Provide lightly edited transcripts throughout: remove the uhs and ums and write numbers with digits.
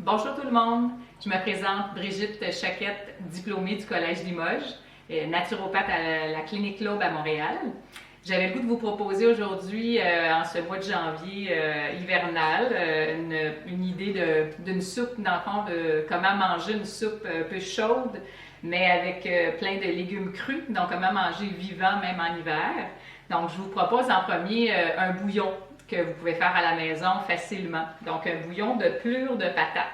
Bonjour tout le monde, je me présente Brigitte Choquette, diplômée du Collège Limoges, naturopathe à la Clinique L'Aube à Montréal. J'avais le goût de vous proposer aujourd'hui, en ce mois de janvier hivernal, une idée d'une soupe, dans le fond, de comment manger une soupe un peu chaude, mais avec plein de légumes crus, donc comment manger vivant même en hiver. Donc je vous propose en premier un bouillon que vous pouvez faire à la maison facilement. Donc un bouillon de pelure de patates.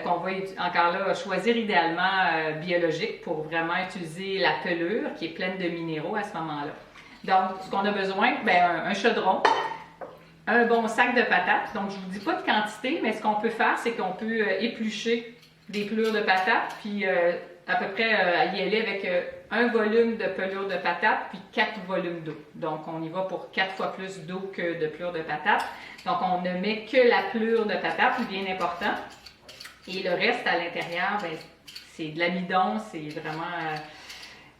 Qu'on va encore là choisir idéalement biologique pour vraiment utiliser la pelure qui est pleine de minéraux à ce moment-là. Donc, ce qu'on a besoin, un chaudron, un bon sac de patates. Donc, je ne vous dis pas de quantité, mais ce qu'on peut faire, c'est qu'on peut éplucher des pelures de patates, puis à peu près y aller avec un volume de pelure de patates, puis 4 volumes d'eau. Donc, on y va pour 4 fois plus d'eau que de pelure de patates. Donc, on ne met que la pelure de patates, bien important. Et le reste à l'intérieur, c'est de l'amidon, c'est vraiment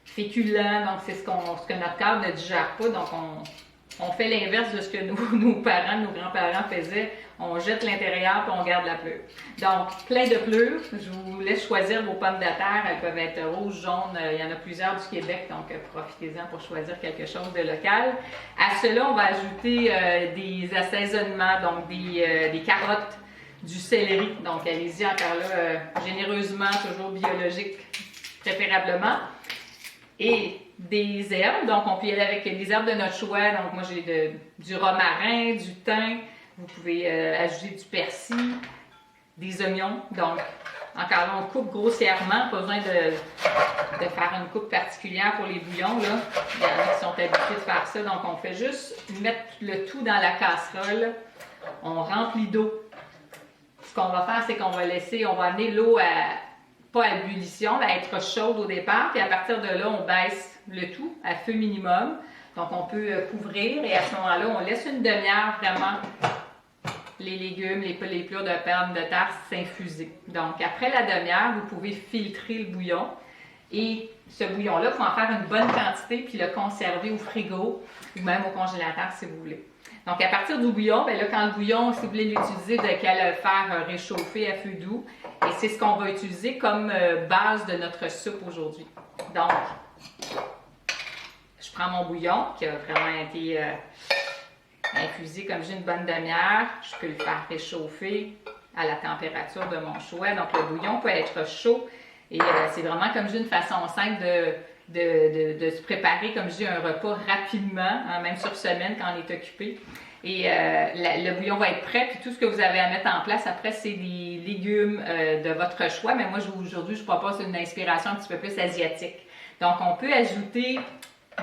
féculent, donc c'est ce que notre corps ne digère pas. Donc on fait l'inverse de ce que nos parents, nos grands-parents faisaient. On jette l'intérieur puis on garde la pelure. Donc plein de pelures. Je vous laisse choisir vos pommes de terre. Elles peuvent être rouges, jaunes. Il y en a plusieurs du Québec, donc profitez-en pour choisir quelque chose de local. À cela, on va ajouter des assaisonnements, donc des carottes, du céleri. Donc, allez-y encore là, généreusement, toujours biologique, préférablement. Et des herbes. Donc, on peut y aller avec des herbes de notre choix. Donc, moi, j'ai du romarin, du thym. Vous pouvez ajouter du persil, des oignons. Donc, encore là, on coupe grossièrement. Pas besoin de faire une coupe particulière pour les bouillons, là. Il y en a qui sont habitués de faire ça. Donc, on fait juste mettre le tout dans la casserole. On remplit d'eau. Ce qu'on va faire, c'est qu'on va amener l'eau pas à ébullition, à être chaude au départ, puis à partir de là, on baisse le tout à feu minimum. Donc, on peut couvrir et à ce moment-là, on laisse une demi-heure vraiment les légumes, les pelures de pommes de terre s'infuser. Donc, après la demi-heure, vous pouvez filtrer le bouillon et ce bouillon-là, il faut en faire une bonne quantité puis le conserver au frigo ou même au congélateur si vous voulez. Donc, à partir du bouillon, quand le bouillon, si vous voulez l'utiliser, vous avez qu'à le faire réchauffer à feu doux. Et c'est ce qu'on va utiliser comme base de notre soupe aujourd'hui. Donc, je prends mon bouillon qui a vraiment été infusé comme j'ai une bonne demi-heure. Je peux le faire réchauffer à la température de mon choix. Donc, le bouillon peut être chaud et c'est vraiment comme j'ai une façon simple de se préparer, comme je dis, un repas rapidement, hein, même sur semaine quand on est occupé. Et le bouillon va être prêt, puis tout ce que vous avez à mettre en place après, c'est des légumes de votre choix. Mais moi, aujourd'hui, je vous propose une inspiration un petit peu plus asiatique. Donc, on peut ajouter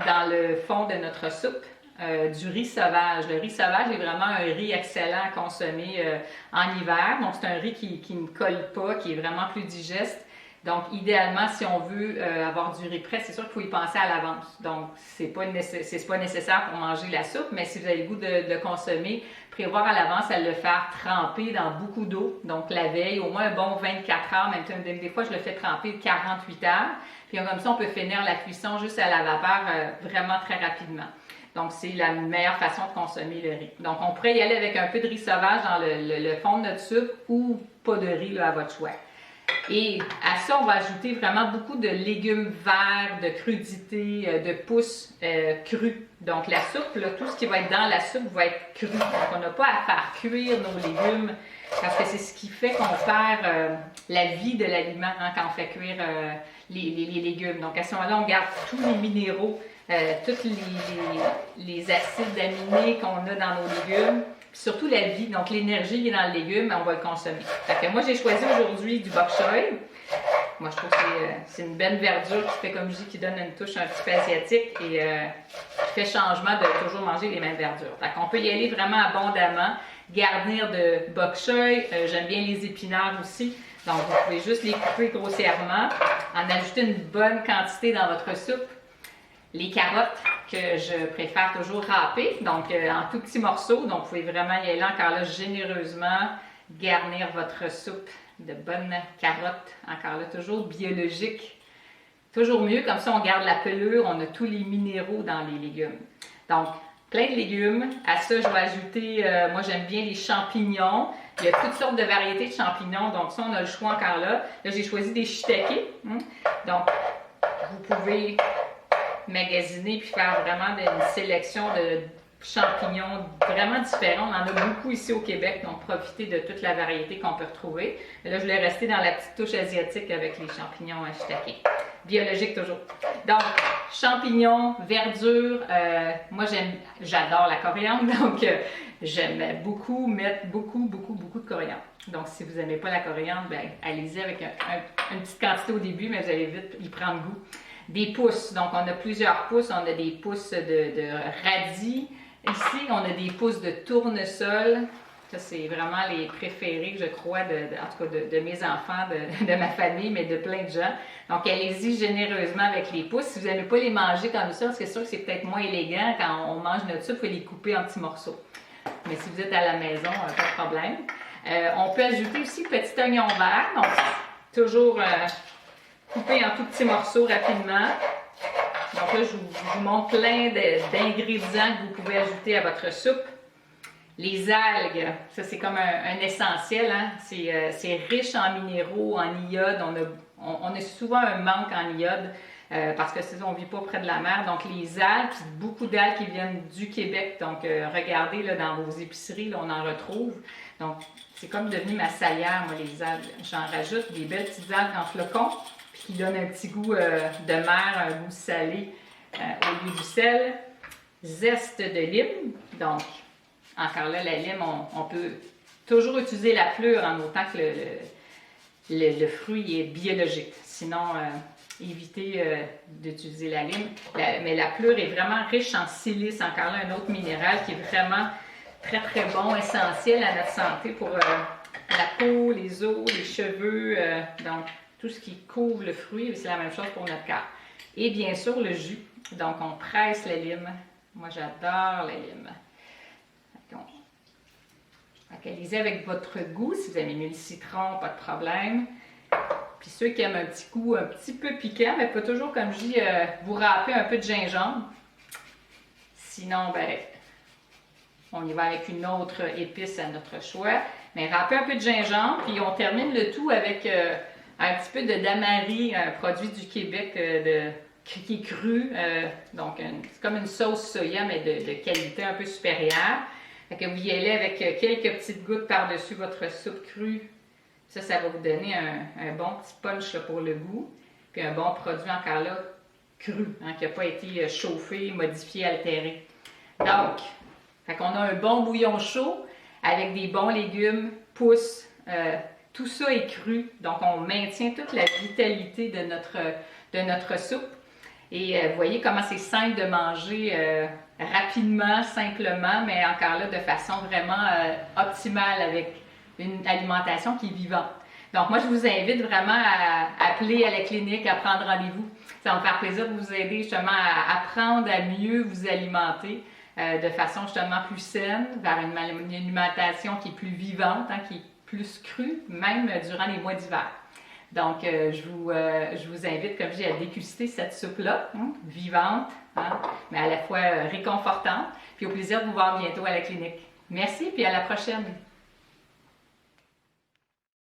dans le fond de notre soupe du riz sauvage. Le riz sauvage est vraiment un riz excellent à consommer en hiver. Donc, c'est un riz qui ne colle pas, qui est vraiment plus digeste. Donc, idéalement, si on veut avoir du riz prêt, c'est sûr qu'il faut y penser à l'avance. Donc, c'est pas nécessaire pour manger la soupe, mais si vous avez le goût de le consommer, prévoir à l'avance à le faire tremper dans beaucoup d'eau. Donc, la veille, au moins un bon 24 heures, même des fois, je le fais tremper 48 heures. Puis comme ça, on peut finir la cuisson juste à la vapeur vraiment très rapidement. Donc, c'est la meilleure façon de consommer le riz. Donc, on pourrait y aller avec un peu de riz sauvage dans le fond de notre soupe ou pas de riz là, à votre choix. Et à ça, on va ajouter vraiment beaucoup de légumes verts, de crudités, de pousses crus. Donc la soupe, là, tout ce qui va être dans la soupe va être cru. Donc on n'a pas à faire cuire nos légumes parce que c'est ce qui fait qu'on perd la vie de l'aliment quand on fait cuire les légumes. Donc à ce moment-là, on garde tous les minéraux, tous les acides aminés qu'on a dans nos légumes. Surtout la vie, donc l'énergie qui est dans le légume, on va le consommer. Fait que moi, j'ai choisi aujourd'hui du bok choy. Moi, je trouve que c'est une belle verdure qui fait, comme je dis, qui donne une touche un petit peu asiatique et qui fait changement de toujours manger les mêmes verdures. Fait qu'on peut y aller vraiment abondamment, garnir de bok choy. J'aime bien les épinards aussi. Donc, vous pouvez juste les couper grossièrement, en ajouter une bonne quantité dans votre soupe. Les carottes que je préfère toujours râper, donc en tout petits morceaux. Donc, vous pouvez vraiment y aller encore là généreusement, garnir votre soupe de bonnes carottes, encore là toujours biologiques. Toujours mieux, comme ça on garde la pelure, on a tous les minéraux dans les légumes. Donc, plein de légumes. À ça, je vais ajouter, moi j'aime bien les champignons. Il y a toutes sortes de variétés de champignons, donc ça, on a le choix encore là. Là, j'ai choisi des shiitake. Donc, vous pouvez magasiner puis faire vraiment une sélection de champignons vraiment différents. On en a beaucoup ici au Québec, donc profitez de toute la variété qu'on peut retrouver. Mais là, je voulais rester dans la petite touche asiatique avec les champignons shiitake. Biologique toujours. Donc, champignons, verdure. Moi, j'adore la coriandre, donc j'aime beaucoup mettre beaucoup de coriandre. Donc, si vous n'aimez pas la coriandre, ben, allez-y avec une petite quantité au début, mais vous allez vite y prendre goût. Des pousses. Donc, on a plusieurs pousses. On a des pousses de radis. Ici, on a des pousses de tournesol. Ça, c'est vraiment les préférés, je crois, en tout cas de mes enfants, de ma famille, mais de plein de gens. Donc, allez-y généreusement avec les pousses. Si vous n'aimez pas les manger comme ça, c'est sûr que c'est peut-être moins élégant quand on mange notre soupe, il faut les couper en petits morceaux. Mais si vous êtes à la maison, pas de problème. On peut ajouter aussi petit oignon vert. Donc, toujours couper en tout petits morceaux rapidement. Donc là, je vous montre plein d'ingrédients que vous pouvez ajouter à votre soupe. Les algues, ça c'est comme un essentiel, hein? C'est riche en minéraux, en iode. On a souvent un manque en iode parce que on ne vit pas près de la mer. Donc les algues, puis beaucoup d'algues qui viennent du Québec. Donc regardez là, dans vos épiceries, là, on en retrouve. Donc c'est comme devenu ma salière, moi, les algues. J'en rajoute des belles petites algues en flocons qui donnent un petit goût de mer, un goût salé au lieu du sel. Zeste de lime, donc encore là, la lime, on peut toujours utiliser la pleure en autant que le fruit est biologique. Sinon, évitez d'utiliser la lime. Mais la pleure est vraiment riche en silice, encore là, un autre minéral qui est vraiment très bon, essentiel à notre santé pour la peau, les os, les cheveux, donc tout ce qui couvre le fruit, c'est la même chose pour notre corps. Et bien sûr, le jus. Donc, on presse la lime. Moi, j'adore la lime. Allez-y avec votre goût. Si vous aimez mieux le citron, pas de problème. Puis ceux qui aiment un petit goût un petit peu piquant, mais pas toujours, comme je dis, vous râpez un peu de gingembre. Sinon, ben, on y va avec une autre épice à notre choix. Mais râpez un peu de gingembre, puis on termine le tout avec un petit peu de damari, un produit du Québec qui est cru. Donc, c'est comme une sauce soya, mais de qualité un peu supérieure. Fait que vous y allez avec quelques petites gouttes par-dessus votre soupe crue. Ça va vous donner un bon petit punch là, pour le goût. Puis un bon produit encore là, cru, hein, qui n'a pas été chauffé, modifié, altéré. Donc, fait qu'on a un bon bouillon chaud avec des bons légumes, pousses. Tout ça est cru. Donc, on maintient toute la vitalité de notre soupe. Et vous voyez comment c'est simple de manger rapidement, simplement, mais encore là, de façon vraiment optimale avec une alimentation qui est vivante. Donc, moi, je vous invite vraiment à appeler à la clinique, à prendre rendez-vous. Ça va me faire plaisir de vous aider justement à apprendre à mieux vous alimenter de façon justement plus saine, vers une alimentation qui est plus vivante, hein, qui est plus crue, même durant les mois d'hiver. Donc, je vous invite, comme je dis, à déguster cette soupe-là, hein, vivante, hein, mais à la fois réconfortante. Puis au plaisir de vous voir bientôt à la clinique. Merci, puis à la prochaine!